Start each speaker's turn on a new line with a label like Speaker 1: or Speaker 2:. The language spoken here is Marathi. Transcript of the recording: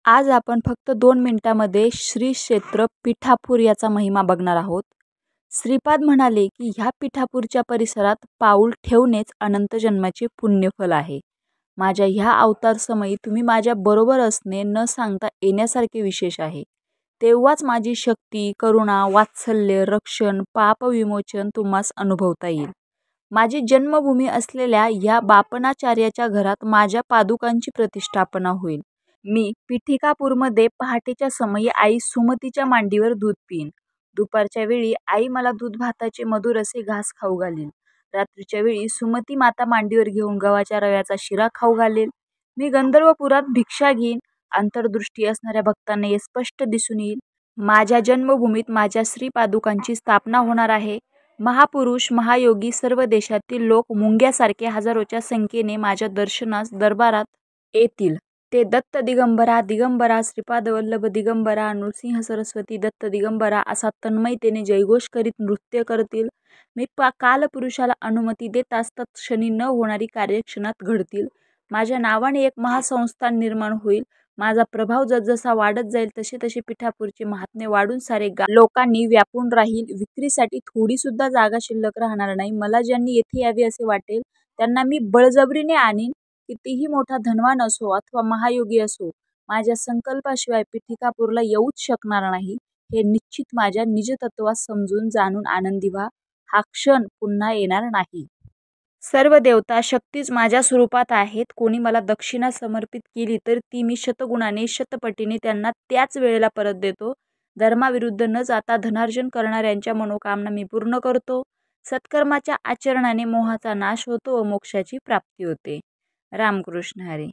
Speaker 1: आज आपण फक्त 2 मिनिटांमध्ये श्री क्षेत्र पिठापूर याचा महिमा बघणार आहोत. श्रीपाद म्हणाले की ह्या पिठापूरच्या परिसरात पाऊल ठेवणेच अनंत जन्माचे पुण्यफल आहे. माझ्या ह्या अवतार समयी तुम्ही माझ्या बरोबर असणे न सांगता येण्यासारखे विशेष आहे. तेव्हाच माझी शक्ती, करुणा, वात्सल्य, रक्षण, पाप विमोचन तुम्हास अनुभवता येईल. माझी जन्मभूमी असलेल्या या बापनाचार्याच्या घरात माझ्या पादुकांची प्रतिष्ठापना होईल. मी पीठिकापूरमध्ये पहाटेच्या समयी आई सुमतीच्या मांडीवर दूध पिईन. दुपारच्या वेळी आई मला दूध भाताचे मधुर असे घास खाऊ घालील. रात्रीच्या वेळी सुमती माता मांडीवर घेऊन गव्हाच्या रव्याचा शिरा खाऊ घालेल. मी गंधर्वपुरात भिक्षा घेईन. अंतर्दृष्टी असणाऱ्या भक्तांना हे स्पष्ट दिसून येईल. माझ्या जन्मभूमीत माझ्या श्रीपादुकांची स्थापना होणार आहे. महापुरुष, महायोगी, सर्व देशातील लोक मुंग्यासारखे हजारोच्या संख्येने माझ्या दर्शनास दरबारात येतील. ते दत्त दिगंबरा, दिगंबरा, श्रीपाद वल्लभ दिगंबरा, नृसिंह सरस्वती दत्त दिगंबरा असा तन्मयतेने जयघोष करीत नृत्य करतील. मी कालपुरुषाला अनुमती देताच तत्क्षणी न होणारी कार्यक्षणात घडतील. माझ्या नावाने एक महासंस्थान निर्माण होईल. माझा प्रभाव जसजसा वाढत जाईल तसे तसे पिठापूरचे महात्म्य वाढून सारे लोकांनी व्यापून राहील. विक्रीसाठी थोडी सुद्धा जागा शिल्लक राहणार नाही. मला ज्यांनी येथे यावे असे वाटेल त्यांना मी बळजबरीने आणीन. कितीही मोठा धनवान असो अथवा महायोगी असो, माझ्या संकल्पाशिवाय पीठिकापूरला येऊच शकणार नाही. हे निश्चित माझ्या निजतत्वास समजून जाणून आनंदी व्हा. हा क्षण पुन्हा येणार नाही. सर्व देवता शक्तीच माझ्या स्वरूपात आहेत. कोणी मला दक्षिणा समर्पित केली तर ती मी शतगुणाने शतपटीने त्यांना त्याच वेळेला परत देतो. धर्माविरुद्ध न जाता धनार्जन करणाऱ्यांच्या मनोकामना मी पूर्ण करतो. सत्कर्माच्या आचरणाने मोहाचा नाश होतो व मोक्षाची प्राप्ती होते. रामकृष्ण हरी.